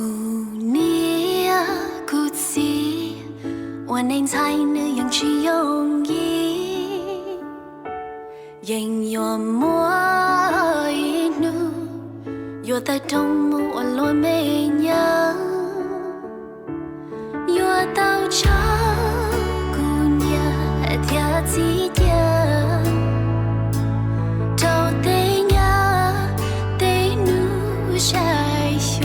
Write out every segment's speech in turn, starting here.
你啊，故事，我能猜你样去容易，仍然我一怒，若带动我我落美娘，若到长姑娘天子家，到底呀得怒晒雪。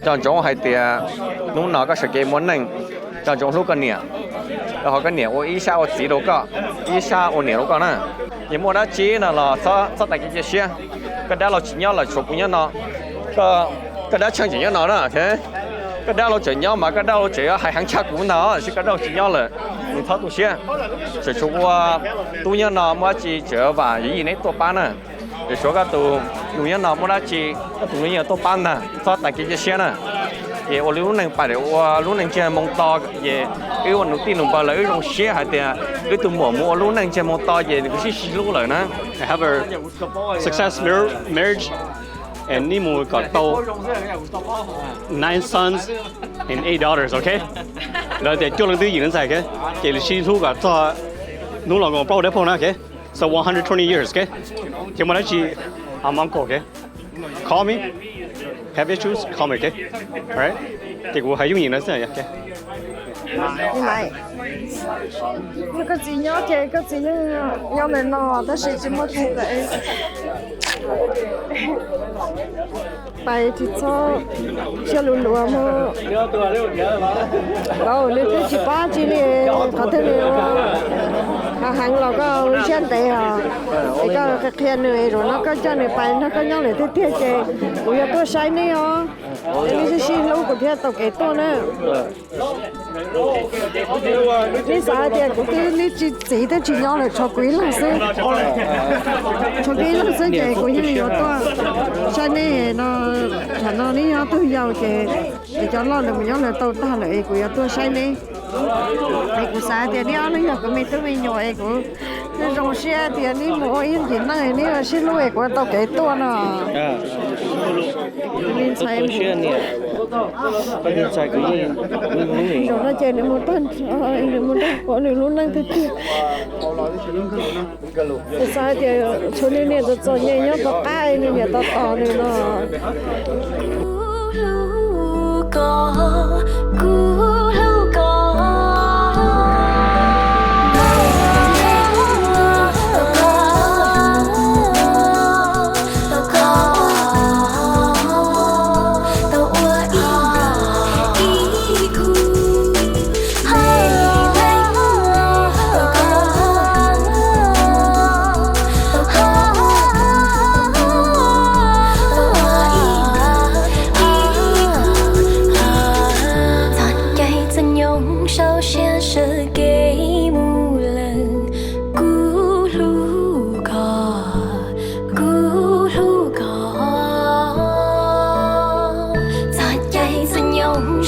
chọn chỗ hay thì lúc nào có sự kiện muốn nâng chọn chỗ lúc cần nhỉ họ cần nhỉ ô ý sao ô chỉ đâu có ý sao ô nhỉ đâu có nè nhưng mà đã chỉ là sao sao tại cái gì cái đó là chỉ nhau là chụp nhau nó cái đó chẳng chỉ nhau nó nè thế cái đó là chỉ nhau mà cái đó chỉ hai hàng cha cũ nó chứ cái đó chỉ nhau là mình tháo tụ xe chỉ chụp tụ nhau nó mà chỉ chở và gì này tụ bán nè để số các tụ nhau nó mà đã chỉ tụ nhau tụ bán nè sao tại cái gì nè thì ô lúc này phải để lúc này chơi mông to về cái ô lúc tiên lúc bao lấy trong xe hay thì cái tụ mua lúc này chơi mông to về cái gì lúc lại nữa. I have a success marriage and Nimu got 9 sons and 8 daughters, okay? Rồi để cho lần thứ gì nữa sai cái, cái lịch sử cả cho nung lòng còn bao đấy phong okay? So 120 years, okay? Thì mà nói chị, I'm uncle, okay? Call me. Have issues? Call me, okay? Alright? Thì cũng hay dùng gì nữa sao okay? Đi mày. Cái gì nhớ cái gì nhớ mình nó, 但是怎么出的？ bài thì cho xe lùn lùa mà đâu lên tới chỉ ba chỉ này có thể là hàng là có xe tệ à cái cái khen này rồi nó có cho này bài nó có nhau lại thế thế chơi bây giờ tôi sai này à cái này xin lâu của thế tao cái to nữaนี่สาเดียกูที่นี่จีได้จีnhauเลยชอบกุยลังซึ่งชอบกุยลังซึ่งเจกูยัง有ตัวใช่นี่เนาะฉันนี่เอาตัวยาวเจจะรอดเลยมันยังเลยโตตาเลยกูเอาตัวใช่นี่ไอ้กูสาเดียนี่เอาเลยก็ไม่ต้องไม่ย่อยกูนี่ตรงเสียเดียนี่หมูอินที่นั่งนี่ว่าชิลุยกูต้องเกตัวเนาะนี่ใช่ไหมbây giờ chạy cái gì rồi nó chơi được một tuần được một tuần có được luôn năng thực thi sao thì chỗ này nè tôi cho nhẹ nhõm tao ai nè nè tao to nè nó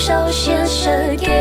sâu xiên sự